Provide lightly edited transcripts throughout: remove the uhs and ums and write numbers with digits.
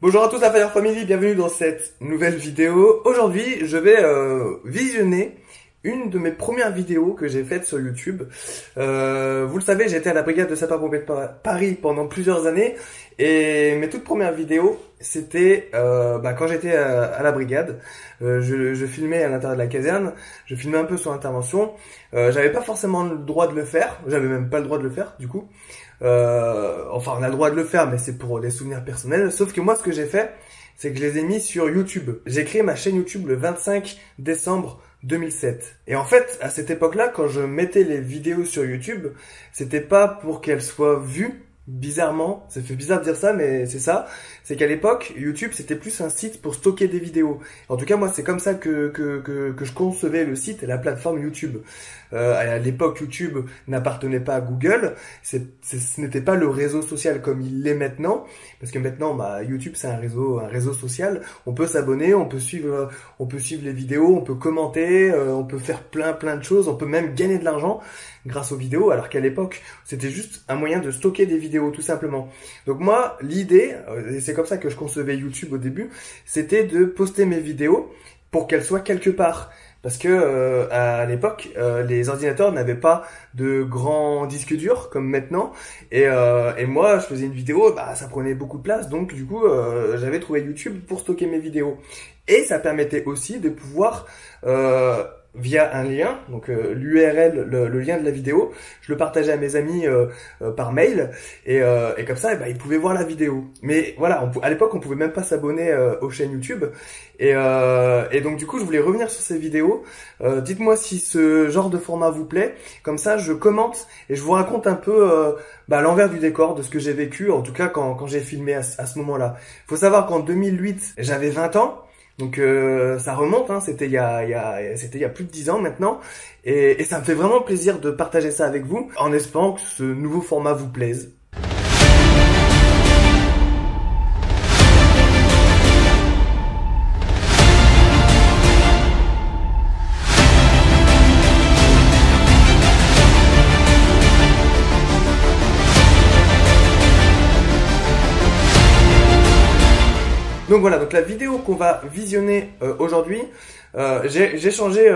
Bonjour à tous la Fire Family, bienvenue dans cette nouvelle vidéo. Aujourd'hui, je vais visionner une de mes premières vidéos que j'ai faites sur YouTube. Vous le savez, j'étais à la brigade de sapeurs-pompiers de Paris pendant plusieurs années. Et mes toutes premières vidéos, c'était quand j'étais à la brigade. Je filmais à l'intérieur de la caserne, je filmais un peu sur intervention. J'avais pas forcément le droit de le faire, j'avais même pas le droit de le faire du coup. Enfin, on a le droit de le faire, mais c'est pour des souvenirs personnels. Sauf que moi, ce que j'ai fait, c'est que je les ai mis sur YouTube. J'ai créé ma chaîne YouTube le 25 décembre 2007. Et en fait, à cette époque-là, quand je mettais les vidéos sur YouTube, c'était pas pour qu'elles soient vues. Bizarrement, ça fait bizarre de dire ça, mais c'est ça. C'est qu'à l'époque, YouTube, c'était plus un site pour stocker des vidéos. En tout cas, moi, c'est comme ça que je concevais le site et la plateforme YouTube. À l'époque, YouTube n'appartenait pas à Google. Ce n'était pas le réseau social comme il l'est maintenant. Parce que maintenant, YouTube, c'est un réseau social. On peut s'abonner, on peut suivre les vidéos, on peut commenter, on peut faire plein de choses. On peut même gagner de l'argent grâce aux vidéos. Alors qu'à l'époque, c'était juste un moyen de stocker des vidéos, tout simplement. Donc moi, l'idée, et c'est comme ça que je concevais YouTube au début, c'était de poster mes vidéos pour qu'elles soient quelque part. Parce que à l'époque, les ordinateurs n'avaient pas de grands disques durs comme maintenant. Et moi, je faisais une vidéo, ça prenait beaucoup de place. Donc du coup, j'avais trouvé YouTube pour stocker mes vidéos. Et ça permettait aussi de pouvoir via un lien, donc l'URL, le lien de la vidéo, je le partageais à mes amis par mail et comme ça, ils pouvaient voir la vidéo. Mais voilà, à l'époque, on pouvait même pas s'abonner aux chaînes YouTube et donc du coup, je voulais revenir sur ces vidéos. Dites-moi si ce genre de format vous plaît. Comme ça, je commente et je vous raconte un peu l'envers du décor de ce que j'ai vécu, en tout cas quand j'ai filmé à ce moment-là. Faut savoir qu'en 2008, j'avais 20 ans. Donc ça remonte, c'était il y a plus de 10 ans maintenant, et ça me fait vraiment plaisir de partager ça avec vous, en espérant que ce nouveau format vous plaise. Donc voilà, donc la vidéo qu'on va visionner aujourd'hui, j'ai changé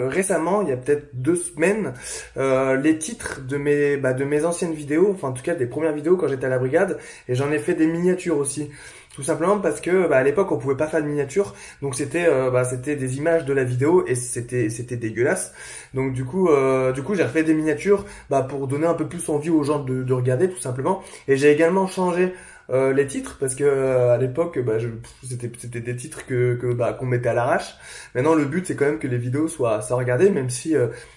récemment, il y a peut-être 2 semaines, les titres de mes anciennes vidéos, enfin en tout cas des premières vidéos quand j'étais à la brigade, et j'en ai fait des miniatures aussi. Tout simplement parce que à l'époque on pouvait pas faire de miniatures, donc c'était des images de la vidéo et c'était dégueulasse. Donc du coup j'ai refait des miniatures pour donner un peu plus envie aux gens de regarder tout simplement. Et j'ai également changé les titres parce que à l'époque c'était des titres qu'on mettait à l'arrache. Maintenant le but c'est quand même que les vidéos soient regardées, même si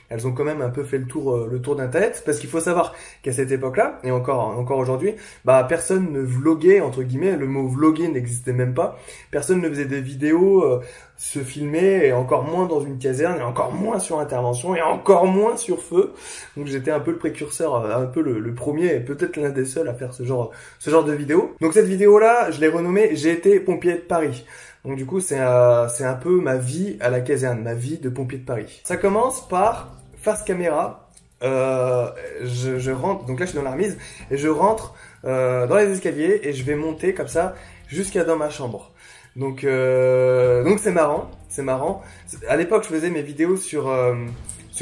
elles ont quand même un peu fait le tour d'internet, parce qu'il faut savoir qu'à cette époque-là et encore aujourd'hui, personne ne vloguait entre guillemets, le mot vloguer n'existait même pas. Personne ne faisait des vidéos, se filmer, et encore moins dans une caserne, et encore moins sur intervention, et encore moins sur feu. Donc j'étais un peu le précurseur, un peu le premier, et peut-être l'un des seuls à faire ce genre de vidéo. Donc cette vidéo-là, je l'ai renommée J'ai été pompier de Paris. Donc du coup, c'est un peu ma vie à la caserne, ma vie de pompier de Paris. Ça commence par face caméra. Je rentre, donc là je suis dans la remise, et je rentre dans les escaliers, et je vais monter comme ça jusqu'à dans ma chambre. Donc c'est marrant. À l'époque, je faisais mes vidéos sur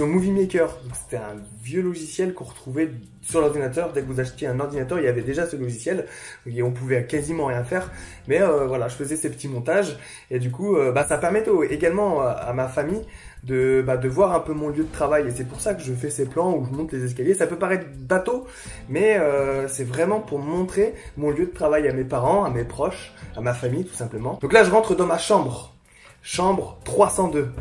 Movie Maker. C'était un vieux logiciel qu'on retrouvait sur l'ordinateur. Dès que vous achetiez un ordinateur, il y avait déjà ce logiciel et on pouvait quasiment rien faire. Mais voilà, je faisais ces petits montages et du coup, ça permettait également à ma famille de voir un peu mon lieu de travail. Et c'est pour ça que je fais ces plans où je monte les escaliers. Ça peut paraître bateau, mais c'est vraiment pour montrer mon lieu de travail à mes parents, à mes proches, à ma famille tout simplement. Donc là, je rentre dans ma chambre 302. Donc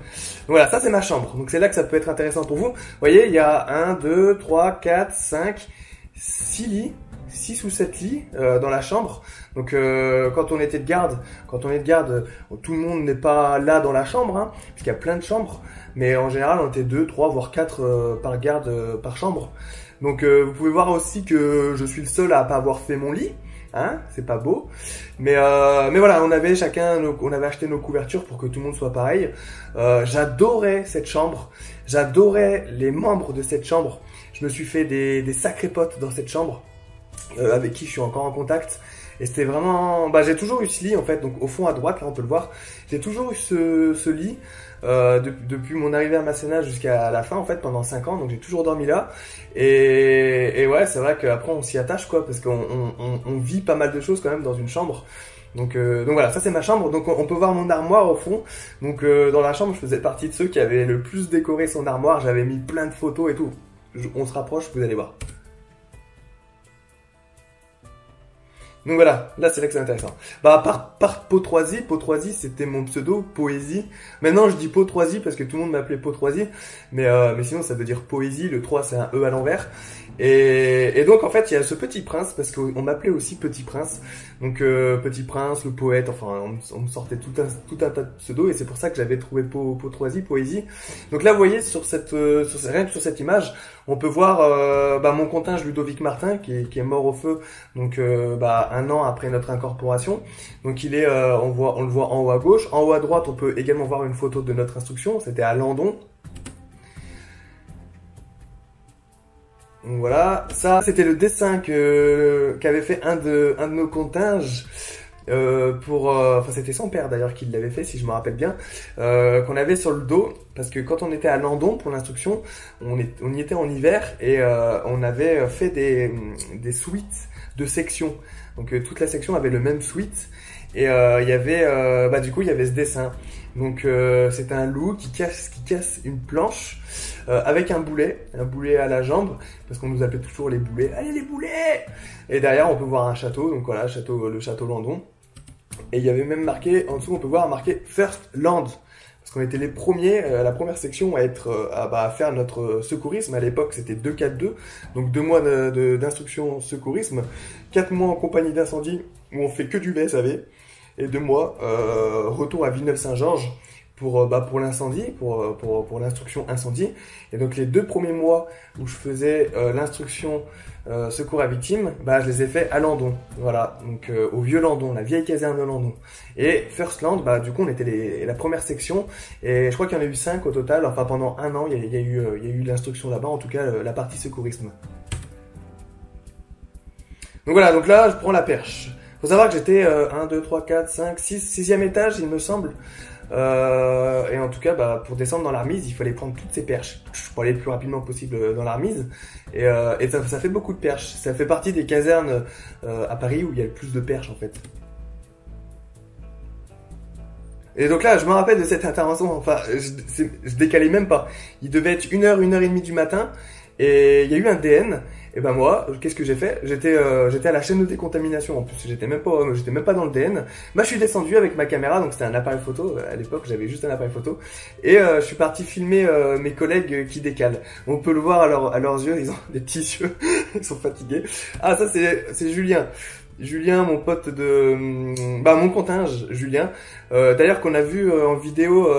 voilà, ça c'est ma chambre. Donc c'est là que ça peut être intéressant pour vous. Vous voyez, il y a 1, 2, 3, 4, 5, 6 lits, 6 ou 7 lits dans la chambre. Donc quand on était de garde, tout le monde n'est pas là dans la chambre, puisqu'il y a plein de chambres. Mais en général, on était 2, 3, voire 4 par garde par chambre. Donc vous pouvez voir aussi que je suis le seul à pas avoir fait mon lit. C'est pas beau, mais voilà, on avait acheté nos couvertures pour que tout le monde soit pareil. J'adorais cette chambre, j'adorais les membres de cette chambre. Je me suis fait des sacrés potes dans cette chambre, avec qui je suis encore en contact. Et c'était vraiment, bah j'ai toujours eu ce lit en fait, donc au fond à droite là on peut le voir, j'ai toujours eu ce lit depuis mon arrivée à Masséna jusqu'à la fin en fait pendant 5 ans, donc j'ai toujours dormi là. Et ouais, c'est vrai qu'après on s'y attache quoi, parce qu'on vit pas mal de choses quand même dans une chambre. Donc voilà, ça c'est ma chambre. Donc on peut voir mon armoire au fond. Donc dans la chambre, je faisais partie de ceux qui avaient le plus décoré son armoire. J'avais mis plein de photos et tout. On se rapproche, vous allez voir. Donc voilà, là c'est là que c'est intéressant. Bah par Potroisi c'était mon pseudo, Poésie. Maintenant je dis Potroisi parce que tout le monde m'appelait Potroisi, mais sinon ça veut dire poésie, le 3 c'est un E à l'envers. Et donc en fait il y a ce Petit Prince, parce qu'on m'appelait aussi Petit Prince. Donc Petit Prince, le poète, enfin on me sortait tout un tas de pseudos, et c'est pour ça que j'avais trouvé Potroisi, Poésie. Donc là vous voyez rien que sur cette image, on peut voir mon contingent Ludovic Martin qui est mort au feu, donc 1 an après notre incorporation. Donc il est, on le voit en haut à gauche. En haut à droite, on peut également voir une photo de notre instruction. C'était à Landon. Donc voilà, ça c'était le dessin qu'avait fait un de nos continges. C'était son père d'ailleurs qui l'avait fait, si je me rappelle bien, qu'on avait sur le dos, parce que quand on était à Landon pour l'instruction, on y était en hiver, et on avait fait des suites de sections. Donc toute la section avait le même suite, et il y avait du coup il y avait ce dessin. Donc c'est un loup qui casse une planche avec un boulet à la jambe, parce qu'on nous appelait toujours les boulets. Allez les boulets! Et derrière on peut voir un château, donc voilà, le château Landon. Et il y avait même marqué, en dessous on peut voir marqué First Land, parce qu'on était les premiers, la première section à faire notre secourisme. À l'époque c'était 2-4-2, donc 2 mois d'instruction secourisme, 4 mois en compagnie d'incendie où on fait que du VSAV, et 2 mois retour à Villeneuve-Saint-Georges pour l'incendie, pour l'instruction incendie. Et donc les 2 premiers mois où je faisais l'instruction secours à victimes, je les ai fait à Landon, voilà, donc au vieux Landon, la vieille caserne de Landon. Et First Land, du coup on était la première section, et je crois qu'il y en a eu 5 au total. Enfin pendant 1 an il y a eu l'instruction là-bas, en tout cas la partie secourisme. Donc voilà, donc là je prends la perche. Faut savoir que j'étais 1, 2, 3, 4, 5, 6e étage il me semble. Et en tout cas, pour descendre dans la remise, il fallait prendre toutes ces perches pour aller le plus rapidement possible dans la remise. Et ça fait beaucoup de perches. Ça fait partie des casernes à Paris où il y a le plus de perches en fait. Et donc là, je me rappelle de cette intervention. Enfin, je décalais même pas. Il devait être 1h, 1h30 du matin, et il y a eu un DN. Et moi, qu'est-ce que j'ai fait? J'étais à la chaîne de décontamination. En plus, j'étais même pas dans le DN. Je suis descendu avec ma caméra, donc c'était un appareil photo. À l'époque, j'avais juste un appareil photo. Et je suis parti filmer mes collègues qui décalent. On peut le voir à leurs yeux, ils ont des petits yeux, ils sont fatigués. Ah, ça c'est Julien. Julien, mon pote mon continge, Julien. D'ailleurs, qu'on a vu en vidéo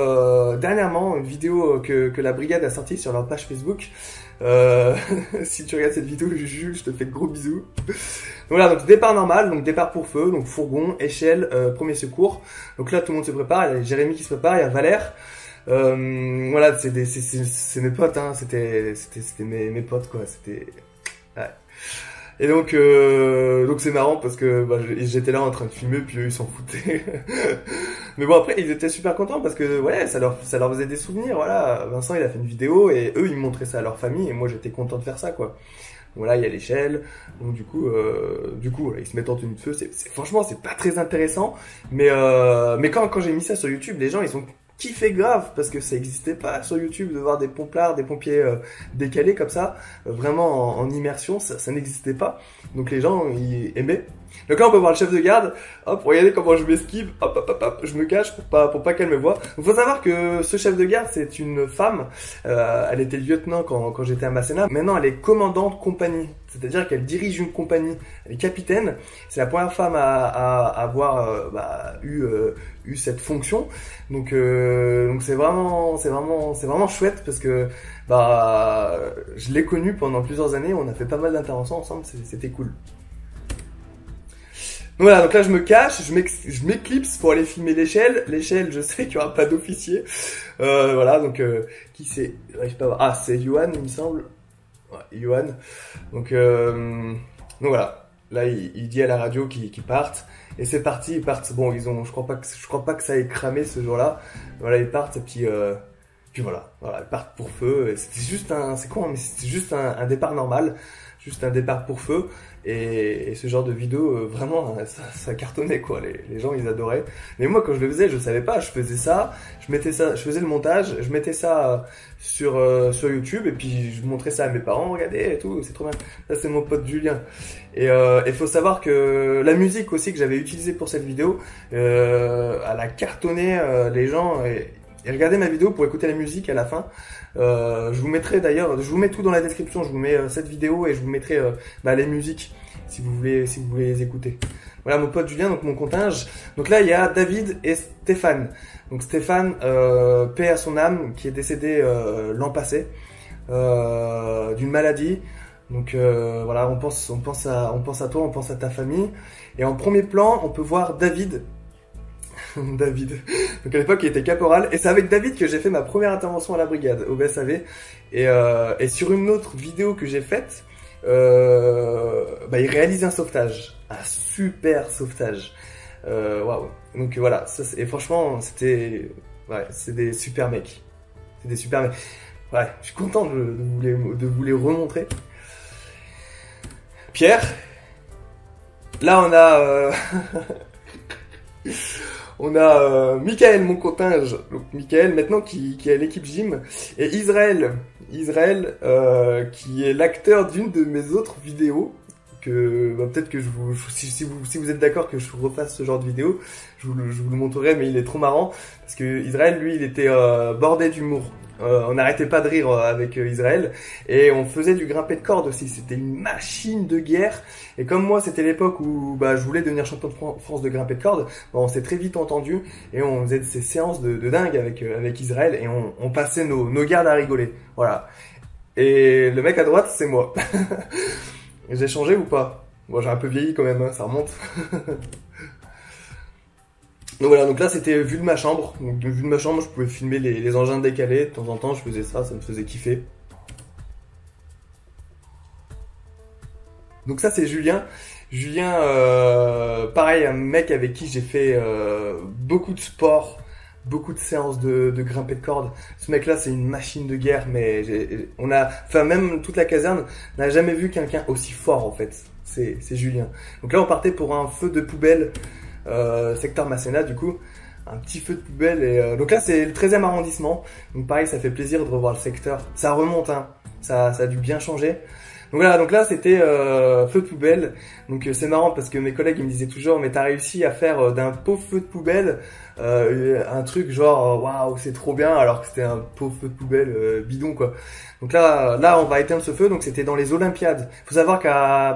dernièrement, une vidéo que la brigade a sortie sur leur page Facebook. Si tu regardes cette vidéo, Jules, je te fais de gros bisous. Donc voilà, donc départ normal, donc départ pour feu, donc fourgon, échelle, premier secours. Donc là, tout le monde se prépare. Il y a Jérémy qui se prépare, il y a Valère. Voilà, c'est mes potes, hein. C'était mes potes quoi. C'était ouais. Et donc c'est marrant parce que j'étais là en train de filmer, puis eux ils s'en foutaient. Mais bon, après ils étaient super contents parce que ouais, ça leur faisait des souvenirs. Voilà, Vincent il a fait une vidéo et eux ils montraient ça à leur famille, et moi j'étais content de faire ça quoi. Voilà, il y a l'échelle, donc du coup voilà, ils se mettent en tenue de feu. Franchement c'est pas très intéressant, mais quand j'ai mis ça sur YouTube, les gens ils ont kiffé grave, parce que ça n'existait pas sur YouTube de voir des pomplards, des pompiers décalés comme ça, vraiment en immersion, ça n'existait pas. Donc les gens ils aimaient. Donc là on peut voir le chef de garde, hop, regardez comment je m'esquive, hop, je me cache pour pas qu'elle me voie. Il faut savoir que ce chef de garde c'est une femme, elle était lieutenant quand j'étais à Masséna, maintenant elle est commandante compagnie, c'est-à-dire qu'elle dirige une compagnie, elle est capitaine, c'est la première femme à avoir eu cette fonction, donc c'est vraiment chouette, parce que je l'ai connue pendant plusieurs années, on a fait pas mal d'interventions ensemble, c'était cool. Voilà, donc là je me cache, je m'éclipse pour aller filmer l'échelle. L'échelle, je sais qu'il n'y aura pas d'officier. Voilà, donc qui c'est? J'arrive pas à voir. Ah, c'est Johan, il me semble. Ouais, Johan. Donc voilà. là, il dit à la radio qu'ils partent. Et c'est parti, ils partent. Bon, je crois pas que ça ait cramé ce jour-là. Voilà, ils partent et puis voilà, ils partent pour feu. Et c'était juste c'est con, mais c'était juste un départ normal, juste un départ pour feu. Et ce genre de vidéo, vraiment, ça cartonnait quoi. Les gens, ils adoraient. Mais moi, quand je le faisais, je savais pas. Je faisais ça, je faisais le montage, je mettais ça sur YouTube et puis je montrais ça à mes parents. Regardez et tout, c'est trop bien. Ça, c'est mon pote Julien. Et il faut savoir que la musique aussi que j'avais utilisée pour cette vidéo, elle a cartonné. Les gens et regardez ma vidéo pour écouter la musique à la fin. Je vous mettrai d'ailleurs, je vous mets tout dans la description. Je vous mets cette vidéo et je vous mettrai les musiques si vous voulez les écouter. Voilà mon pote Julien, donc mon comptage. Donc là il y a David et Stéphane. Donc Stéphane, paix à son âme, qui est décédé l'an passé d'une maladie. Donc voilà, on pense à toi, on pense à ta famille. Et en premier plan, on peut voir David. David. Donc à l'époque, il était caporal. Et c'est avec David que j'ai fait ma première intervention à la brigade, au BSAV. Et sur une autre vidéo que j'ai faite, il réalise un sauvetage. Un super sauvetage. Waouh. Donc voilà. Et franchement, c'est des super mecs. C'est des super mecs. Ouais, je suis content de vous les remontrer. Pierre. Là, on a Michael, mon comptage, donc Michael maintenant qui est à l'équipe gym, et Israël, qui est l'acteur d'une de mes autres vidéos, que peut-être que si vous êtes d'accord que je vous refasse ce genre de vidéo, je vous le montrerai, mais il est trop marrant, parce que Israël, lui, il était bordé d'humour. On n'arrêtait pas de rire avec Israël, et on faisait du grimpé de corde aussi. C'était une machine de guerre. Et comme moi, c'était l'époque où je voulais devenir champion de France de grimpé de corde, on s'est très vite entendu et on faisait ces séances de dingue avec Israël, et on passait nos gardes à rigoler. Voilà. Et le mec à droite, c'est moi. J'ai changé ou pas? Bon, j'ai un peu vieilli quand même, hein, ça remonte. Donc voilà, donc là c'était vue de ma chambre. Donc de vue de ma chambre, je pouvais filmer les engins décalés. De temps en temps, je faisais ça me faisait kiffer. Donc ça c'est Julien. Julien, pareil, un mec avec qui j'ai fait beaucoup de sport, beaucoup de séances de grimper de corde. Ce mec-là, c'est une machine de guerre, mais même toute la caserne n'a jamais vu quelqu'un aussi fort en fait. C'est Julien. Donc là, on partait pour un feu de poubelle. Secteur Masséna du coup, un petit feu de poubelle et donc là c'est le 13e arrondissement, donc pareil ça fait plaisir de revoir le secteur, ça remonte hein, ça a dû bien changer. Donc voilà, donc là c'était feu de poubelle, donc c'est marrant parce que mes collègues ils me disaient toujours mais t'as réussi à faire d'un pauvre feu de poubelle un truc genre waouh c'est trop bien alors que c'était un pauvre feu de poubelle bidon quoi. Donc là on va éteindre ce feu, donc c'était dans les Olympiades. Faut savoir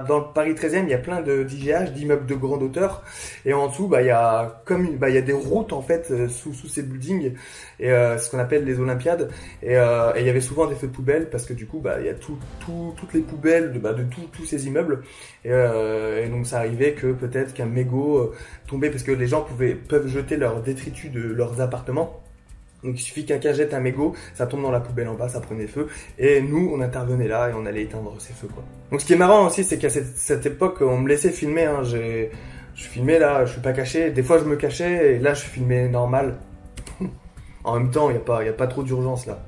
dans le Paris 13e il y a plein d'IGH, d'immeubles de grande hauteur, et en dessous il y a il y a des routes en fait sous ces buildings, et c'est ce qu'on appelle les Olympiades, et il y avait souvent des feux de poubelle parce que du coup il y a toutes les poubelles de tous ces immeubles, et donc ça arrivait que peut-être qu'un mégot tombait parce que les gens peuvent jeter leurs détritus de leurs appartements. Donc il suffit qu'un jette un mégot, ça tombe dans la poubelle en bas, ça prenait feu, et nous on intervenait là et on allait éteindre ces feux quoi. Donc ce qui est marrant aussi, c'est qu'à cette époque on me laissait filmer, hein. Je filmais là, je suis pas caché, des fois je me cachais et là je filmais normal. En même temps il y a pas trop d'urgence là.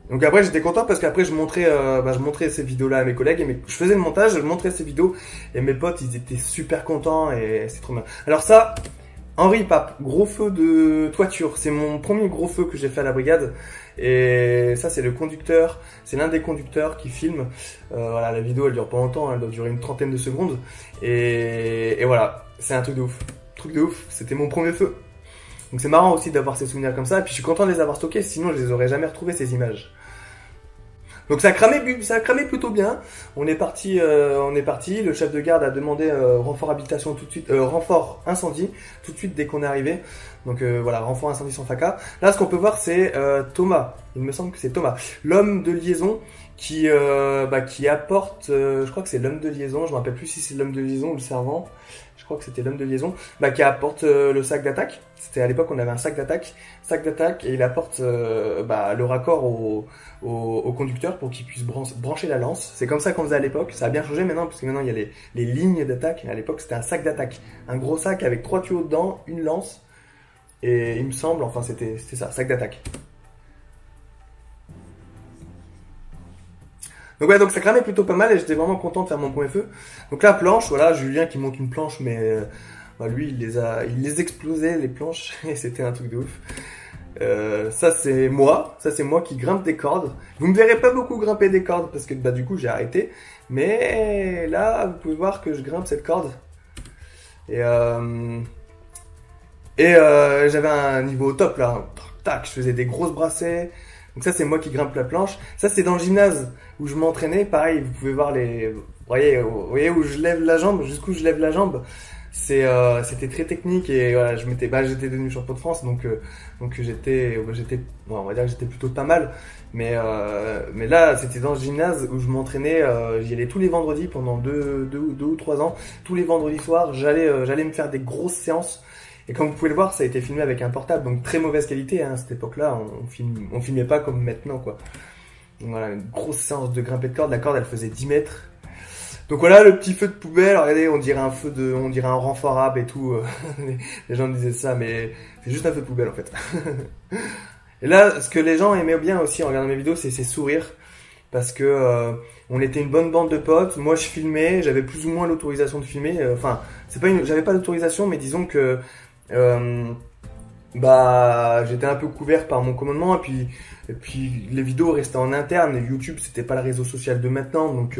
Donc après j'étais content parce qu'après je montrais ces vidéos là à mes collègues, et je faisais le montage, je montrais ces vidéos et mes potes ils étaient super contents et c'est trop bien. Alors ça, Henri Pape, gros feu de toiture, c'est mon premier gros feu que j'ai fait à la brigade, et ça c'est le conducteur, c'est l'un des conducteurs qui filme. Voilà, la vidéo elle dure pas longtemps, elle doit durer une trentaine de secondes, et voilà, c'est un truc de ouf, c'était mon premier feu. Donc c'est marrant aussi d'avoir ces souvenirs comme ça, et puis je suis content de les avoir stockés, sinon je les aurais jamais retrouvés ces images. Donc ça a cramé plutôt bien. On est parti. Le chef de garde a demandé renfort habitation tout de suite, renfort incendie tout de suite dès qu'on est arrivé. Donc voilà, renfort incendie sans faca. Là, ce qu'on peut voir, c'est Thomas. Il me semble que c'est Thomas, l'homme de liaison qui apporte. Je crois que c'est l'homme de liaison. Je me rappelle plus si c'est l'homme de liaison ou le servant. je crois que c'était l'homme de liaison, bah, qui apporte le sac d'attaque. C'était à l'époque on avait un sac d'attaque, et il apporte bah, le raccord au conducteur pour qu'il puisse brancher la lance. C'est comme ça qu'on faisait à l'époque. Ça a bien changé maintenant parce que maintenant il y a les lignes d'attaque. À l'époque c'était un sac d'attaque, un gros sac avec 3 tuyaux dedans, une lance. Et il me semble, enfin c'était ça, sac d'attaque. Donc ouais, donc ça cramait plutôt pas mal et j'étais vraiment content de faire mon premier feu. Donc là, planche, voilà, Julien qui monte une planche, mais bah, lui il les explosait les planches et c'était un truc de ouf. Ça c'est moi qui grimpe des cordes. Vous me verrez pas beaucoup grimper des cordes parce que bah du coup j'ai arrêté. Mais là, vous pouvez voir que je grimpe cette corde. J'avais un niveau au top là, tac, je faisais des grosses brassées. Donc ça c'est moi qui grimpe la planche. Ça c'est dans le gymnase où je m'entraînais. Pareil, vous pouvez voir vous voyez où je lève la jambe, jusqu'où je lève la jambe. C'était très technique et voilà, j'étais devenu champion de France donc j'étais, bon, on va dire que j'étais plutôt pas mal. Mais là c'était dans le gymnase où je m'entraînais. J'y allais tous les vendredis pendant deux ou 3 ans. Tous les vendredis soirs, j'allais me faire des grosses séances. Et comme vous pouvez le voir, ça a été filmé avec un portable, donc très mauvaise qualité, hein, à cette époque-là, on filmait pas comme maintenant, quoi. Donc voilà, une grosse séance de grimper de corde, la corde elle faisait 10 mètres. Donc voilà, le petit feu de poubelle, regardez, on dirait un renfort arabe et tout, les gens disaient ça, mais c'est juste un feu de poubelle en fait. Et là, ce que les gens aimaient bien aussi en regardant mes vidéos, c'est ces sourires, parce que on était une bonne bande de potes, moi je filmais, j'avais plus ou moins l'autorisation de filmer, enfin, j'avais pas l'autorisation, mais disons que bah j'étais un peu couvert par mon commandement et puis les vidéos restaient en interne et YouTube c'était pas le réseau social de maintenant donc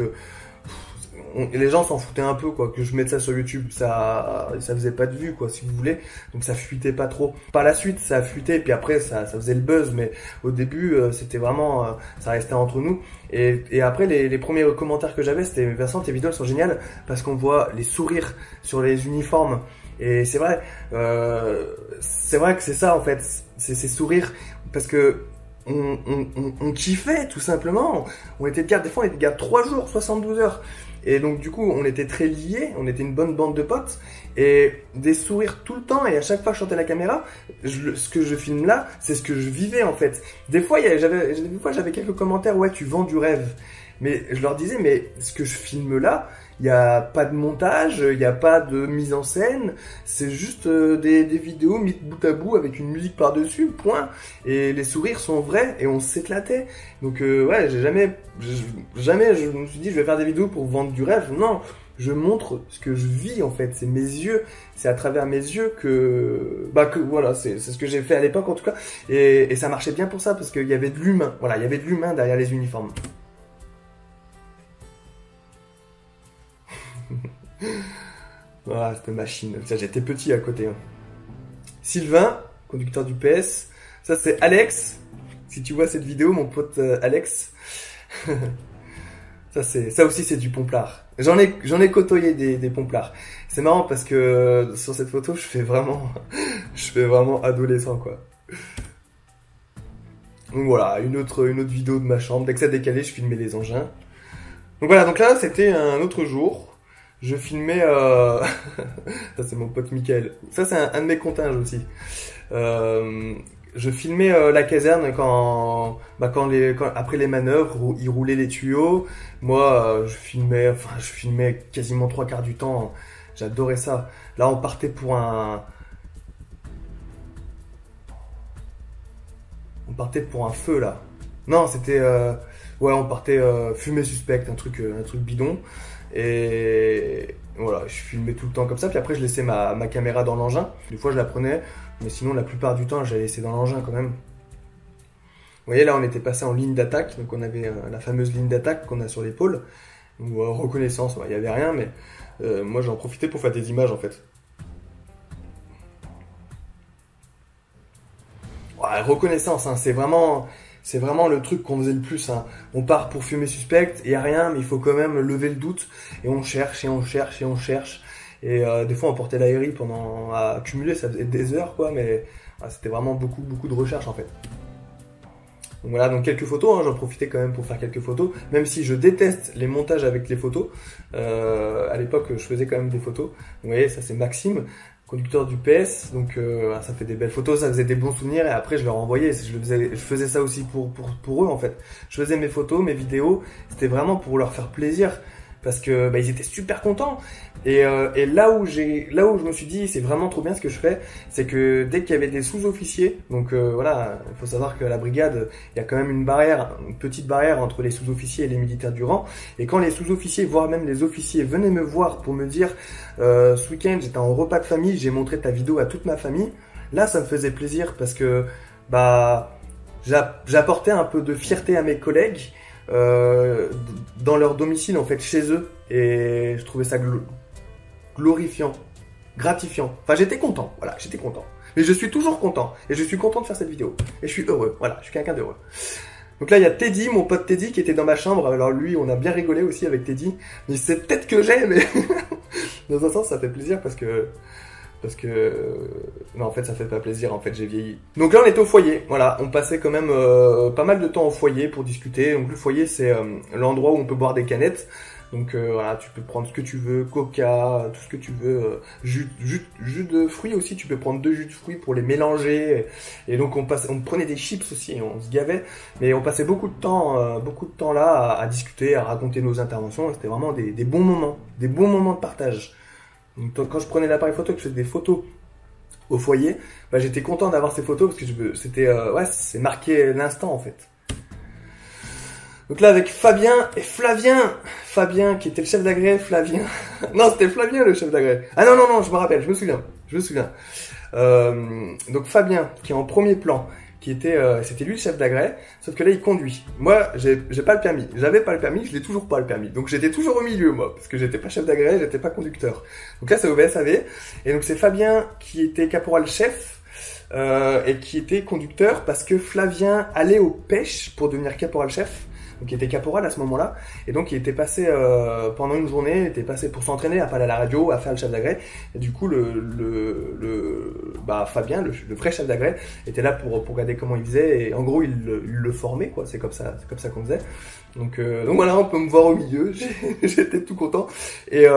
les gens s'en foutaient un peu quoi que je mette ça sur YouTube, ça faisait pas de vues quoi si vous voulez, donc ça fuitait pas trop. Par la suite ça a fuité et puis après ça faisait le buzz, mais au début c'était vraiment ça restait entre nous et après les premiers commentaires que j'avais c'était Vincent, tes vidéos sont géniales parce qu'on voit les sourires sur les uniformes. Et c'est vrai que c'est ça en fait, c'est ces sourires, parce que on kiffait tout simplement. On était de garde, des fois on était de garde 3 jours, 72 heures. Et donc du coup on était très liés, on était une bonne bande de potes. Et des sourires tout le temps, et à chaque fois que je sortais la caméra, ce que je filme là, c'est ce que je vivais en fait. Des fois j'avais quelques commentaires, ouais tu vends du rêve. Mais je leur disais, mais ce que je filme là, il n'y a pas de montage, il n'y a pas de mise en scène, c'est juste des vidéos mises bout à bout avec une musique par-dessus, point. Et les sourires sont vrais et on s'éclatait. Donc ouais, jamais je me suis dit je vais faire des vidéos pour vendre du rêve. Non, je montre ce que je vis en fait, c'est mes yeux, c'est à travers mes yeux que voilà, c'est ce que j'ai fait à l'époque en tout cas. Et ça marchait bien pour ça parce qu'il y avait de l'humain, voilà, il y avait de l'humain derrière les uniformes. Voilà, cette machine. Ça, j'étais petit à côté. Hein. Sylvain, conducteur du PS. Ça, c'est Alex. Si tu vois cette vidéo, mon pote Alex. Ça aussi, c'est du pomplard. J'en ai côtoyé des pomplards. C'est marrant parce que sur cette photo, je fais vraiment adolescent, quoi. Donc voilà, une autre vidéo de ma chambre. Dès que ça décalait, je filmais les engins. Donc voilà, donc là, c'était un autre jour. Je filmais, ça c'est mon pote Michael, ça c'est un de mes comptages aussi. Je filmais la caserne après les manœuvres où ils roulaient les tuyaux. Moi, je filmais quasiment 3/4 du temps. J'adorais ça. Là, on partait pour un feu là. Non, c'était ouais, on partait fumée suspecte, un truc bidon. Et voilà, je filmais tout le temps comme ça, puis après je laissais ma caméra dans l'engin. Des fois je la prenais, mais sinon la plupart du temps je la laissais dans l'engin quand même. Vous voyez là on était passé en ligne d'attaque, donc on avait la fameuse ligne d'attaque qu'on a sur l'épaule. Ou reconnaissance, il n'y avait rien, mais moi j'en profitais pour faire des images en fait. Ouais, reconnaissance, hein, c'est vraiment le truc qu'on faisait le plus. Hein. On part pour fumer suspecte, il n'y a rien, mais il faut quand même lever le doute. Et on cherche, et on cherche, et on cherche. Et des fois, on portait l'aérie à accumuler, ça faisait des heures, quoi. Mais c'était vraiment beaucoup de recherche, en fait. Donc voilà, donc quelques photos, hein, j'en profitais quand même pour faire quelques photos, même si je déteste les montages avec les photos. À l'époque, je faisais quand même des photos. Vous voyez, ça c'est Maxime, conducteur du PS, donc ça fait des belles photos, ça faisait des bons souvenirs, et après je leur envoyais. Je faisais ça aussi pour eux en fait. Je faisais mes photos, mes vidéos, c'était vraiment pour leur faire plaisir, parce que bah, ils étaient super contents. Et là où je me suis dit c'est vraiment trop bien ce que je fais, c'est que dès qu'il y avait des sous-officiers, donc voilà, il faut savoir que la brigade, il y a quand même une petite barrière entre les sous-officiers et les militaires du rang. Et quand les sous-officiers, voire même les officiers, venaient me voir pour me dire ce week-end j'étais en repas de famille, j'ai montré ta vidéo à toute ma famille, là ça me faisait plaisir, parce que bah j'apportais un peu de fierté à mes collègues dans leur domicile, en fait, chez eux, et je trouvais ça glorifiant, gratifiant. Enfin, j'étais content, voilà, j'étais content. Mais je suis toujours content, et je suis content de faire cette vidéo. Et je suis heureux, voilà, je suis quelqu'un d'heureux. Donc là, il y a Teddy, mon pote Teddy, qui était dans ma chambre. Alors lui, on a bien rigolé aussi avec Teddy. Mais c'est peut-être que j'ai, mais dans un sens, ça fait plaisir parce que non, en fait ça fait pas plaisir, en fait j'ai vieilli. Donc là on était au foyer, voilà, on passait quand même pas mal de temps au foyer pour discuter. Donc le foyer c'est l'endroit où on peut boire des canettes. Donc voilà, tu peux prendre ce que tu veux, coca, tout ce que tu veux, jus de fruits aussi, tu peux prendre 2 jus de fruits pour les mélanger. Et donc on prenait des chips aussi, et on se gavait, mais on passait beaucoup de temps là à discuter, à raconter nos interventions. C'était vraiment des bons moments de partage. Donc, quand je prenais l'appareil photo, que je faisais des photos au foyer, bah, j'étais content d'avoir ces photos parce que c'était ouais, c'est marqué l'instant en fait. Donc là avec Fabien et Fabien qui était le chef d'agré, Flavien. Non, c'était Flavien le chef d'agré. Ah non, je me rappelle, je me souviens. Donc Fabien qui est en premier plan, c'était lui le chef d'agré, sauf que là il conduit. Moi j'ai pas le permis, j'avais pas le permis, je l'ai toujours pas le permis, donc j'étais toujours au milieu moi, parce que j'étais pas chef d'agré, j'étais pas conducteur. Donc là c'est au VSAV, et donc c'est Fabien qui était caporal chef et qui était conducteur, parce que Flavien allait aux pêches pour devenir caporal chef. Donc il était caporal à ce moment-là, et donc il était passé pendant une journée, il était passé pour s'entraîner à parler à la radio, à faire le chef d'agré. Et du coup Fabien, le vrai chef d'agré, était là pour regarder comment il faisait, et en gros il le formait quoi. C'est comme ça qu'on faisait. Donc voilà, on peut me voir au milieu. J'étais tout content, et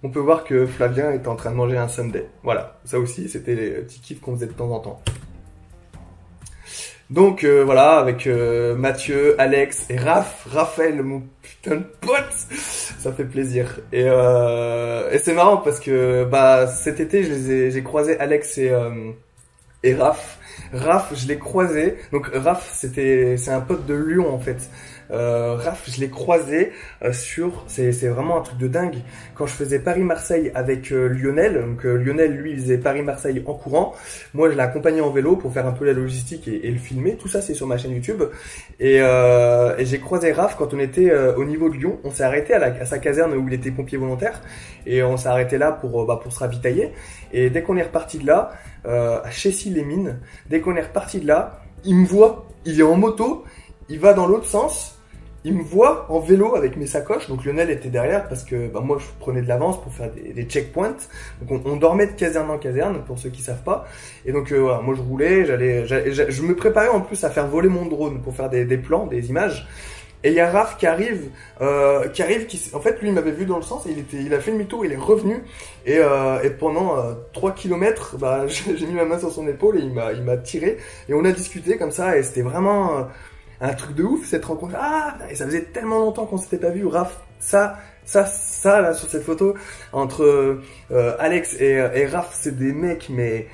on peut voir que Flavien était en train de manger un sundae. Voilà, ça aussi c'était les petits kiffs qu'on faisait de temps en temps. Donc voilà, avec Mathieu, Alex et Raphaël, mon putain de pote, ça fait plaisir. Et c'est marrant parce que bah cet été j'ai croisé Alex et Raph. Raph, je l'ai croisé. Donc Raph, c'est un pote de Lyon en fait. Raph, je l'ai croisé c'est vraiment un truc de dingue. Quand je faisais Paris-Marseille avec Lionel, donc Lionel lui il faisait Paris-Marseille en courant, moi je l'ai accompagné en vélo pour faire un peu la logistique et le filmer. Tout ça c'est sur ma chaîne YouTube. Et j'ai croisé Raph quand on était au niveau de Lyon. On s'est arrêté à sa caserne où il était pompier volontaire, et on s'est arrêté là pour se ravitailler. Et dès qu'on est reparti de là, à Chessy-les-Mines, dès qu'on est reparti de là, il me voit, il est en moto, il va dans l'autre sens. Il me voit en vélo avec mes sacoches. Donc Lionel était derrière parce que bah, moi je prenais de l'avance pour faire des checkpoints. Donc on dormait de caserne en caserne pour ceux qui savent pas. Et donc voilà, moi je roulais, je me préparais en plus à faire voler mon drone pour faire des plans, des images. Et il y a Raph qui arrive, en fait lui il m'avait vu dans le sens, et il a fait demi-tour, il est revenu, et pendant 3 km, bah, j'ai mis ma main sur son épaule et il m'a tiré, et on a discuté comme ça, et c'était vraiment un truc de ouf cette rencontre. Ah, et ça faisait tellement longtemps qu'on s'était pas vu. Raph, ça là sur cette photo entre Alex et Raph, c'est des mecs, mais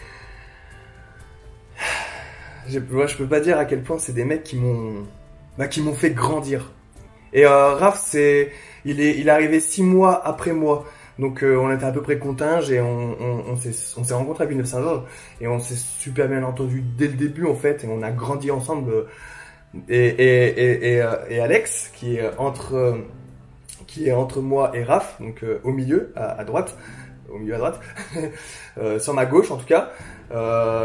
je peux pas dire à quel point c'est des mecs qui m'ont fait grandir. Et Raph, il est arrivé 6 mois après moi. Donc on était à peu près continges, et on s'est rencontrés à Villeneuve-Saint-Georges, et on s'est super bien entendu dès le début en fait, et on a grandi ensemble. Et Alex qui est entre moi et Raph, donc au milieu à droite, sur ma gauche en tout cas,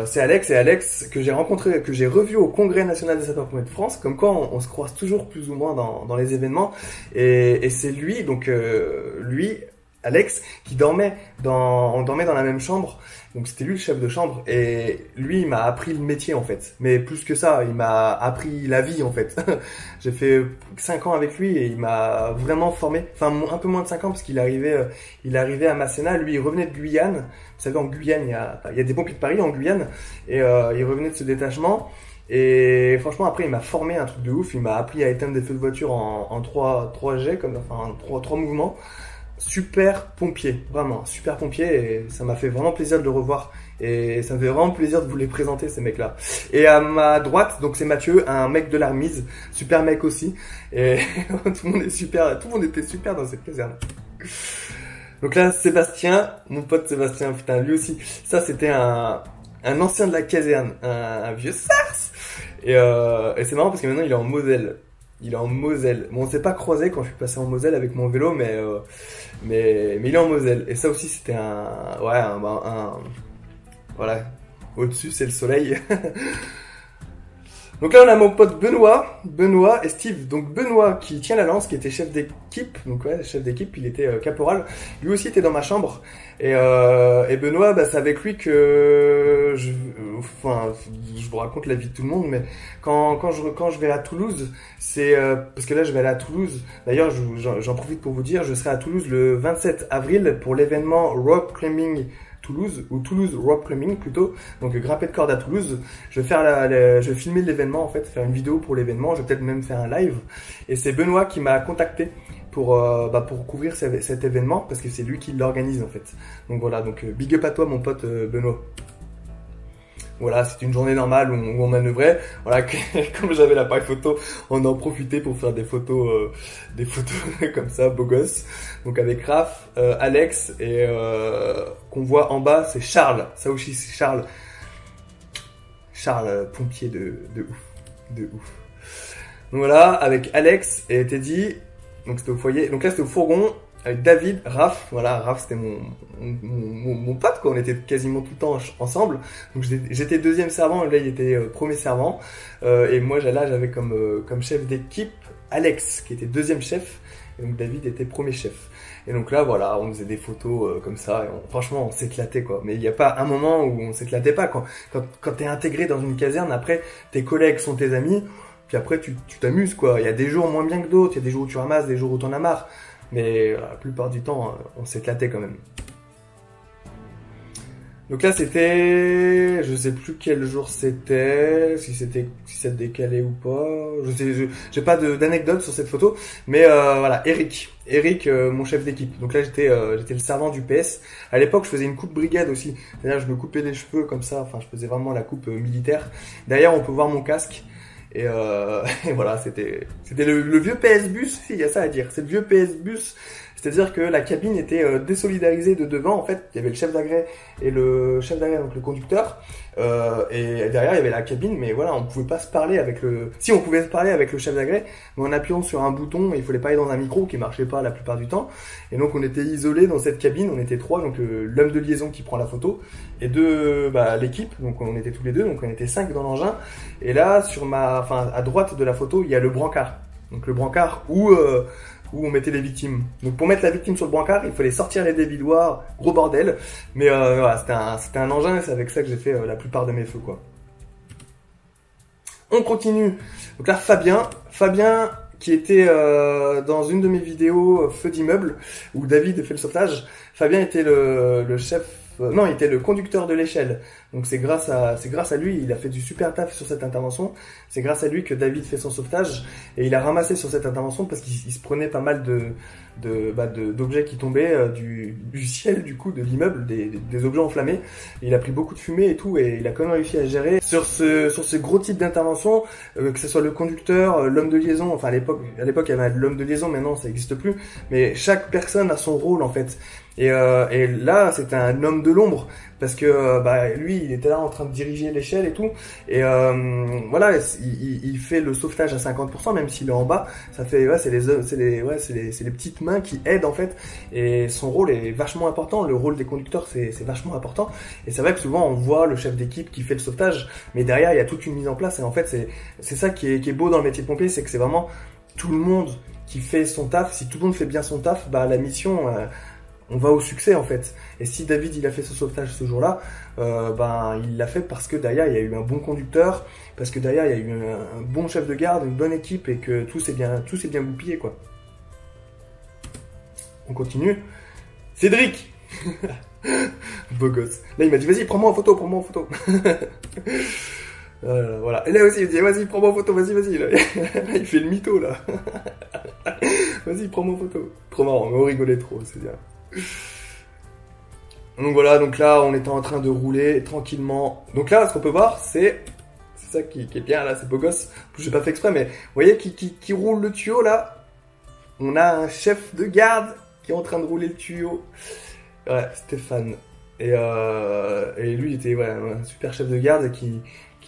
c'est Alex que j'ai rencontré, que j'ai revu au Congrès national des sapeurs-pompiers de France. Comme quoi on se croise toujours plus ou moins dans les événements, et c'est lui, donc lui Alex, qui dormait on dormait dans la même chambre. Donc c'était lui le chef de chambre et lui il m'a appris le métier en fait. Mais plus que ça, il m'a appris la vie en fait. J'ai fait 5 ans avec lui et il m'a vraiment formé. Enfin un peu moins de 5 ans parce qu'il arrivait à Masséna. Lui il revenait de Guyane. Vous savez en Guyane il y a des pompiers de Paris en Guyane et il revenait de ce détachement. Et franchement après il m'a formé un truc de ouf. Il m'a appris à éteindre des feux de voiture en 3 jets enfin 3 mouvements. Super pompier, vraiment, super pompier et ça m'a fait vraiment plaisir de le revoir et ça me fait vraiment plaisir de vous les présenter ces mecs-là. Et à ma droite, donc c'est Mathieu, un mec de l'Armise, super mec aussi et tout le monde était super dans cette caserne. Donc là, Sébastien, mon pote Sébastien, putain, lui aussi, ça c'était un ancien de la caserne, un vieux sars et c'est marrant parce que maintenant il est en Moselle. Il est en Moselle. Bon, on s'est pas croisé quand je suis passé en Moselle avec mon vélo, mais il est en Moselle. Et ça aussi, c'était voilà. Au-dessus, c'est le soleil. Donc là, on a mon pote Benoît et Steve. Donc Benoît qui tient la lance, qui était chef d'équipe. Donc ouais, chef d'équipe, il était caporal. Lui aussi était dans ma chambre. Et Benoît, bah, c'est avec lui que je vous raconte la vie de tout le monde, mais quand je vais à Toulouse, c'est parce que là je vais aller à Toulouse. D'ailleurs, j'en profite pour vous dire, je serai à Toulouse le 27 avril pour l'événement Rope Climbing Toulouse, ou Toulouse Rope Climbing plutôt, donc grimper de corde à Toulouse. Je vais filmer l'événement en fait, faire une vidéo pour l'événement, je vais peut-être même faire un live. Et c'est Benoît qui m'a contacté pour couvrir cet événement, parce que c'est lui qui l'organise en fait. Donc voilà, donc big up à toi mon pote Benoît. Voilà, c'était une journée normale où on manœuvrait. Voilà, comme j'avais l'appareil photo, on en profitait pour faire des photos comme ça, beau gosse. Donc avec Raph, Alex et qu'on voit en bas, c'est Charles. Ça aussi, c'est Charles. Charles, pompier de ouf. Donc voilà, avec Alex et Teddy. Donc c'était au foyer. Donc là, c'était au fourgon. Avec David, Raph, voilà, Raph c'était mon pote quoi, on était quasiment tout le temps ensemble. Donc j'étais deuxième servant, et là il était premier servant. Et moi là j'avais comme chef d'équipe Alex qui était deuxième chef, et donc David était premier chef. Et donc là voilà, on faisait des photos comme ça, et franchement on s'éclatait quoi. Mais il n'y a pas un moment où on s'éclatait pas quoi. Quand t'es intégré dans une caserne, après tes collègues sont tes amis, puis après tu t'amuses quoi. Il y a des jours moins bien que d'autres, il y a des jours où tu ramasses, des jours où t'en as marre. Mais la plupart du temps, on s'éclatait quand même. Donc là, c'était, je sais plus quel jour c'était, si ça décalé ou pas. J'ai pas d'anecdote sur cette photo, mais voilà, Eric, mon chef d'équipe. Donc là, j'étais le servant du PS. À l'époque, je faisais une coupe brigade aussi. C'est-à-dire, je me coupais les cheveux comme ça. Enfin, je faisais vraiment la coupe militaire. D'ailleurs, on peut voir mon casque. Et voilà, c'était le vieux PS bus, il y a ça à dire, c'est le vieux PS bus, c'est-à-dire que la cabine était désolidarisée de devant, en fait, il y avait le chef d'agrès et le chef d'agrès, donc le conducteur, et derrière il y avait la cabine, mais voilà, on pouvait pas se parler avec si on pouvait se parler avec le chef d'agrès, mais en appuyant sur un bouton, il fallait parler dans un micro qui marchait pas la plupart du temps, et donc on était isolés dans cette cabine, on était 3, donc l'homme de liaison qui prend la photo, et l'équipe, donc on était tous les 2, donc on était 5 dans l'engin, et là, à droite de la photo, il y a le brancard, donc le brancard où on mettait les victimes. Donc pour mettre la victime sur le brancard, il fallait sortir les dévidoirs, gros bordel. Mais voilà, c'était un engin et c'est avec ça que j'ai fait la plupart de mes feux quoi. On continue. Donc là Fabien qui était dans une de mes vidéos feu d'immeuble où David fait le sauvetage. Fabien était le chef. Non, il était le conducteur de l'échelle. Donc c'est grâce à lui, il a fait du super taf sur cette intervention. C'est grâce à lui que David fait son sauvetage et il a ramassé sur cette intervention parce qu'il se prenait pas mal d'objets qui tombaient du ciel du coup de l'immeuble, des objets enflammés. Et il a pris beaucoup de fumée et tout et il a quand même réussi à gérer sur ce gros type d'intervention, que ce soit le conducteur, l'homme de liaison. Enfin à l'époque il y avait l'homme de liaison, maintenant ça n'existe plus. Mais chaque personne a son rôle en fait. Et là, c'était un homme de l'ombre parce que lui, il était là en train de diriger l'échelle et tout. Et voilà, il fait le sauvetage à 50%, même s'il est en bas. Ça fait, c'est les petites mains qui aident en fait. Et son rôle est vachement important. Le rôle des conducteurs, c'est vachement important. Et c'est vrai que souvent, on voit le chef d'équipe qui fait le sauvetage, mais derrière, il y a toute une mise en place. Et en fait, c'est ça qui est beau dans le métier de pompier, c'est que c'est vraiment tout le monde qui fait son taf. Si tout le monde fait bien son taf, la mission on va au succès en fait. Et si David il a fait ce sauvetage ce jour-là, ben il l'a fait parce que derrière il y a eu un bon conducteur, parce que derrière il y a eu un bon chef de garde, une bonne équipe et que tout s'est bien goupillé quoi. On continue. Cédric. Beau gosse. Là il m'a dit vas-y prends-moi en photo, prends-moi en photo. Voilà. Et là aussi il me dit vas-y prends-moi en photo, vas-y. Là, il fait le mytho là. Vas-y prends-moi en photo. Trop marrant, mais on rigolait trop, c'est bien. Donc voilà, donc là on était en train de rouler tranquillement. Donc là ce qu'on peut voir c'est ça qui est bien là, c'est beau gosse. En plus j'ai pas fait exprès mais vous voyez qui roule le tuyau là. On a un chef de garde qui est en train de rouler le tuyau. Ouais, Stéphane. Et lui il était un super chef de garde qui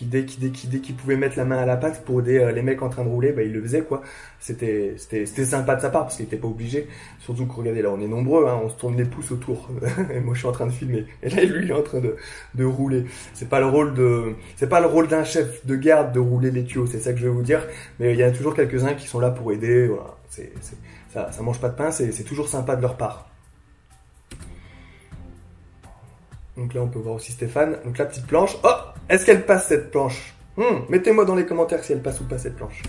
dès qu'il pouvait mettre la main à la pâte pour aider les mecs en train de rouler, bah il le faisait quoi. C'était sympa de sa part parce qu'il était pas obligé. Surtout que regardez là, on est nombreux, hein, on se tourne les pouces autour. Et moi je suis en train de filmer. Et là lui il est en train de rouler. C'est pas le rôle d'un chef de garde de rouler les tuyaux, c'est ça que je vais vous dire. Mais il y a toujours quelques-uns qui sont là pour aider. Voilà, ça mange pas de pain, c'est toujours sympa de leur part. Donc là, on peut voir aussi Stéphane. Donc la petite planche. Oh, est-ce qu'elle passe cette planche? Mettez-moi dans les commentaires si elle passe ou pas cette planche.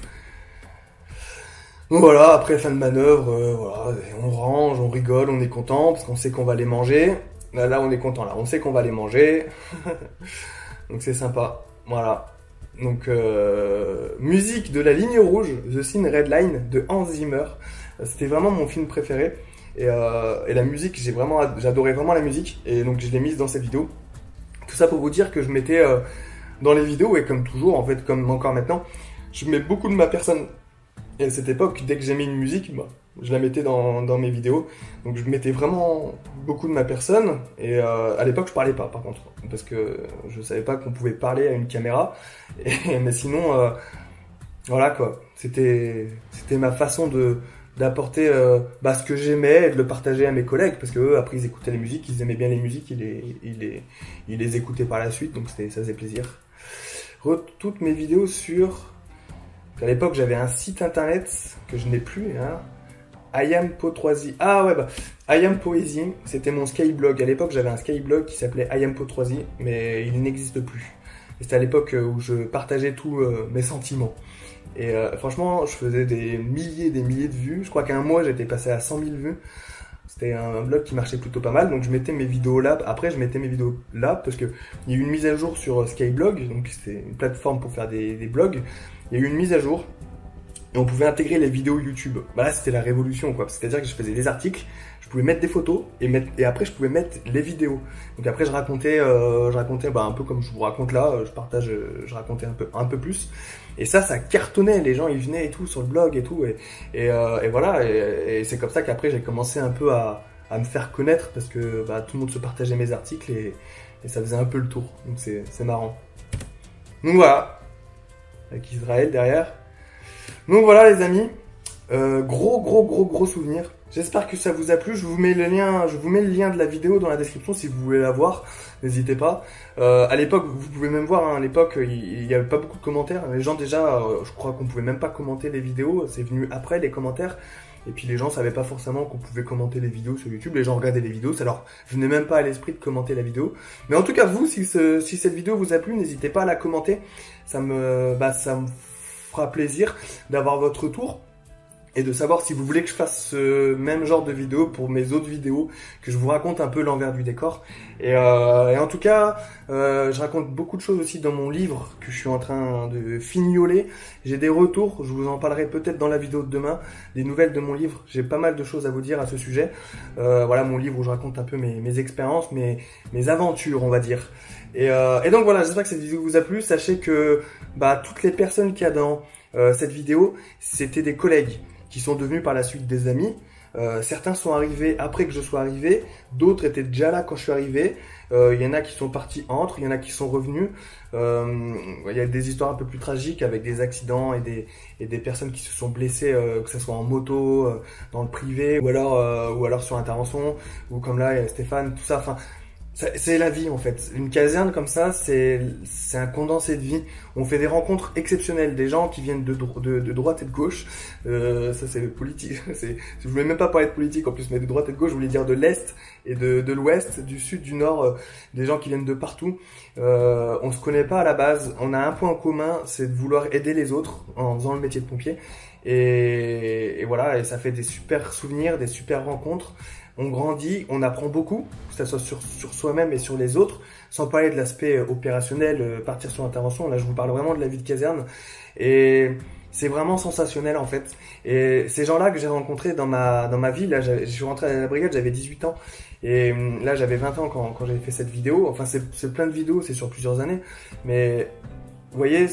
Donc voilà, après fin de manœuvre, voilà, on range, on rigole, on est content parce qu'on sait qu'on va les manger. Là, on est content. Là, on sait qu'on va les manger. Donc c'est sympa. Voilà. Donc musique de la ligne rouge, The Thin Red Line de Hans Zimmer. C'était vraiment mon film préféré. Et la musique, j'adorais vraiment la musique et donc je l'ai mise dans cette vidéo. Tout ça pour vous dire que je mettais dans les vidéos et comme toujours en fait, comme encore maintenant, je mets beaucoup de ma personne. Et à cette époque, dès que j'aimais une musique, bah, je la mettais dans mes vidéos. Donc je mettais vraiment beaucoup de ma personne et à l'époque je parlais pas par contre parce que je savais pas qu'on pouvait parler à une caméra. Mais sinon, voilà quoi, c'était ma façon d'apporter ce que j'aimais et de le partager à mes collègues parce que eux après ils écoutaient les musiques, ils aimaient bien les musiques, ils les écoutaient par la suite donc ça faisait plaisir. Toutes mes vidéos à l'époque j'avais un site internet que je n'ai plus hein, I Am Po3Z. Ah ouais I Am Poésie, c'était mon skyblog. À l'époque j'avais un skyblog qui s'appelait I Am Po3Z mais il n'existe plus. C'était à l'époque où je partageais tous mes sentiments. Et franchement, je faisais des milliers de vues. Je crois qu'un mois, j'étais passé à 100 000 vues. C'était un blog qui marchait plutôt pas mal. Donc je mettais mes vidéos là. Après, je mettais mes vidéos là parce qu'il y a eu une mise à jour sur Skyblog. Donc c'est une plateforme pour faire des blogs. Il y a eu une mise à jour. Et on pouvait intégrer les vidéos YouTube. Bah là, c'était la révolution, quoi. C'est-à-dire que je faisais des articles, je pouvais mettre des photos et après, je pouvais mettre les vidéos. Donc après, je racontais un peu comme je vous raconte là. Je racontais un peu plus. Et ça cartonnait. Les gens, ils venaient et tout sur le blog et tout. Et voilà. Et c'est comme ça qu'après, j'ai commencé un peu à me faire connaître parce que tout le monde se partageait mes articles et ça faisait un peu le tour. Donc c'est marrant. Donc voilà. Avec Israël derrière. Donc voilà les amis, gros souvenir. J'espère que ça vous a plu. Je vous mets le lien de la vidéo dans la description si vous voulez la voir. N'hésitez pas. À l'époque, vous pouvez même voir, hein, à l'époque, il n'y avait pas beaucoup de commentaires. Les gens déjà, je crois qu'on pouvait même pas commenter les vidéos. C'est venu après les commentaires. Et puis les gens savaient pas forcément qu'on pouvait commenter les vidéos sur YouTube. Les gens regardaient les vidéos, ça leur venait même pas à l'esprit de commenter la vidéo. Mais en tout cas, vous, si cette vidéo vous a plu, n'hésitez pas à la commenter. Ça me fera plaisir d'avoir votre retour et de savoir si vous voulez que je fasse ce même genre de vidéo pour mes autres vidéos, que je vous raconte un peu l'envers du décor. Et en tout cas, je raconte beaucoup de choses aussi dans mon livre que je suis en train de fignoler. J'ai des retours, je vous en parlerai peut-être dans la vidéo de demain, des nouvelles de mon livre. J'ai pas mal de choses à vous dire à ce sujet. Voilà mon livre où je raconte un peu mes expériences, mes aventures, on va dire. Et donc voilà, j'espère que cette vidéo vous a plu. Sachez que toutes les personnes qu'il y a dans cette vidéo, c'était des collègues qui sont devenus par la suite des amis. Certains sont arrivés après que je sois arrivé, d'autres étaient déjà là quand je suis arrivé. Il y en a qui sont partis entre, il y en a qui sont revenus. Il y a des histoires un peu plus tragiques avec des accidents et des personnes qui se sont blessées, que ce soit en moto, dans le privé, ou alors sur intervention, ou comme là, il y a Stéphane, tout ça. Enfin, C'est la vie en fait. Une caserne comme ça, c'est un condensé de vie. On fait des rencontres exceptionnelles, des gens qui viennent de droite et de gauche. Ça c'est politique. Je voulais même pas parler de politique en plus, mais de droite et de gauche, je voulais dire de l'est et de l'ouest, du sud, du nord, des gens qui viennent de partout. On se connaît pas à la base. On a un point en commun, c'est de vouloir aider les autres en faisant le métier de pompier. Et voilà, et ça fait des super souvenirs, des super rencontres. On grandit, on apprend beaucoup, que ce soit sur soi-même et sur les autres, sans parler de l'aspect opérationnel, partir sur l'intervention. Là, je vous parle vraiment de la vie de caserne. Et c'est vraiment sensationnel, en fait. Et ces gens-là que j'ai rencontrés dans ma vie, là, je suis rentré à la brigade, j'avais 18 ans. Et là, j'avais 20 ans quand j'avais fait cette vidéo. Enfin, c'est plein de vidéos, c'est sur plusieurs années. Mais vous voyez,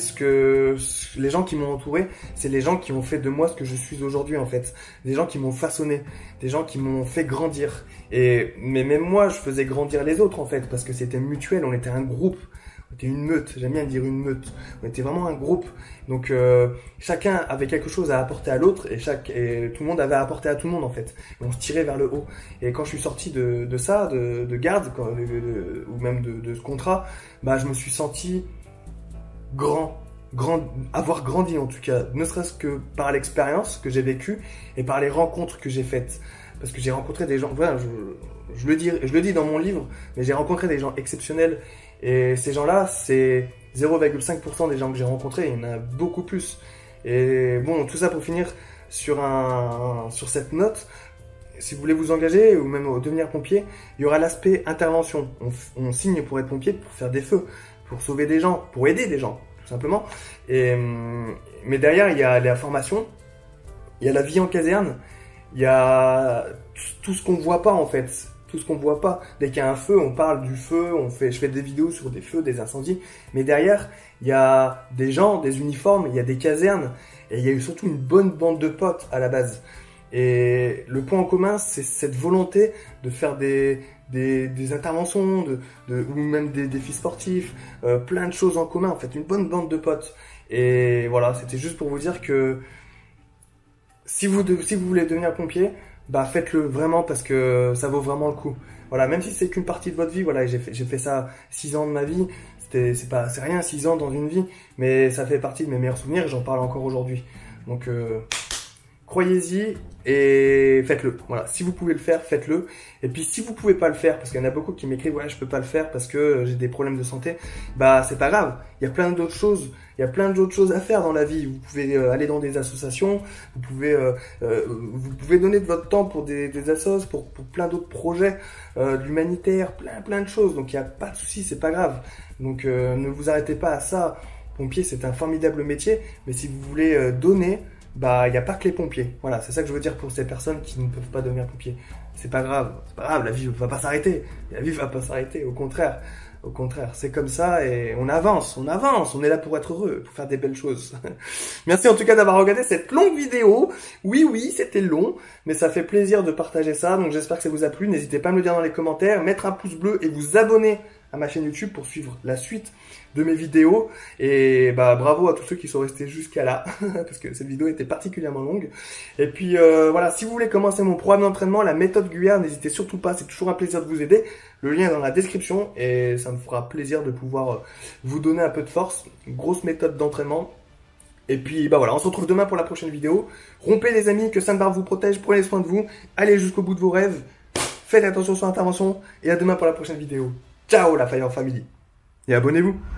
les gens qui m'ont entouré, c'est les gens qui ont fait de moi ce que je suis aujourd'hui en fait. Des gens qui m'ont façonné, des gens qui m'ont fait grandir. Mais même moi, je faisais grandir les autres en fait, parce que c'était mutuel, on était un groupe. On était une meute, j'aime bien dire une meute. On était vraiment un groupe. Donc chacun avait quelque chose à apporter à l'autre et tout le monde avait à apporter à tout le monde en fait. Et on se tirait vers le haut. Et quand je suis sorti de ça, de garde, ou même de ce contrat, bah je me suis senti avoir grandi en tout cas, ne serait-ce que par l'expérience que j'ai vécue et par les rencontres que j'ai faites. Parce que j'ai rencontré des gens, voilà, je le dis dans mon livre, mais j'ai rencontré des gens exceptionnels. Et ces gens-là, c'est 0,5% des gens que j'ai rencontrés, il y en a beaucoup plus. Et bon, tout ça pour finir sur cette note. Si vous voulez vous engager ou même devenir pompier, il y aura l'aspect intervention. On signe pour être pompier, pour faire des feux, pour sauver des gens, pour aider des gens, tout simplement. Mais derrière, il y a la formation, il y a la vie en caserne, il y a tout ce qu'on voit pas en fait. Tout ce qu'on voit pas. Dès qu'il y a un feu, on parle du feu, je fais des vidéos sur des feux, des incendies. Mais derrière, il y a des gens, des uniformes, il y a des casernes, et il y a eu surtout une bonne bande de potes à la base. Et le point en commun, c'est cette volonté de faire des interventions, ou même des défis sportifs, plein de choses en commun, en fait, une bonne bande de potes. Et voilà, c'était juste pour vous dire que si vous voulez devenir pompier, bah faites-le vraiment parce que ça vaut vraiment le coup. Voilà, même si c'est qu'une partie de votre vie, voilà, j'ai fait ça 6 ans de ma vie, c'est rien 6 ans dans une vie, mais ça fait partie de mes meilleurs souvenirs et j'en parle encore aujourd'hui. Donc croyez-y et faites-le. Voilà, si vous pouvez le faire, faites-le. Et puis si vous pouvez pas le faire, parce qu'il y en a beaucoup qui m'écrivent ouais, je peux pas le faire parce que j'ai des problèmes de santé, bah c'est pas grave. Il y a plein d'autres choses. Il y a plein d'autres choses à faire dans la vie. Vous pouvez aller dans des associations, vous pouvez donner de votre temps pour des assos, pour plein d'autres projets, de l'humanitaire, plein de choses. Donc il n'y a pas de souci, c'est pas grave. Donc ne vous arrêtez pas à ça. Pompier, c'est un formidable métier, mais si vous voulez donner, bah il n'y a pas que les pompiers. Voilà, c'est ça que je veux dire pour ces personnes qui ne peuvent pas devenir pompiers. C'est pas grave, la vie va pas s'arrêter. La vie va pas s'arrêter, au contraire. Au contraire, c'est comme ça et on avance, on est là pour être heureux, pour faire des belles choses. Merci en tout cas d'avoir regardé cette longue vidéo. Oui, c'était long, mais ça fait plaisir de partager ça, donc j'espère que ça vous a plu. N'hésitez pas à me le dire dans les commentaires, mettre un pouce bleu et vous abonner à ma chaîne YouTube pour suivre la suite de mes vidéos. Et bah bravo à tous ceux qui sont restés jusqu'à là, parce que cette vidéo était particulièrement longue. Et puis voilà, si vous voulez commencer mon programme d'entraînement, la méthode Guyard, n'hésitez surtout pas, c'est toujours un plaisir de vous aider. Le lien est dans la description et ça me fera plaisir de pouvoir vous donner un peu de force. Une grosse méthode d'entraînement. Et puis bah voilà, on se retrouve demain pour la prochaine vidéo. Rompez les amis, que Sainte Barbe vous protège, prenez soin de vous, allez jusqu'au bout de vos rêves, faites attention sur l'intervention et à demain pour la prochaine vidéo. Ciao la Fire Family et abonnez-vous.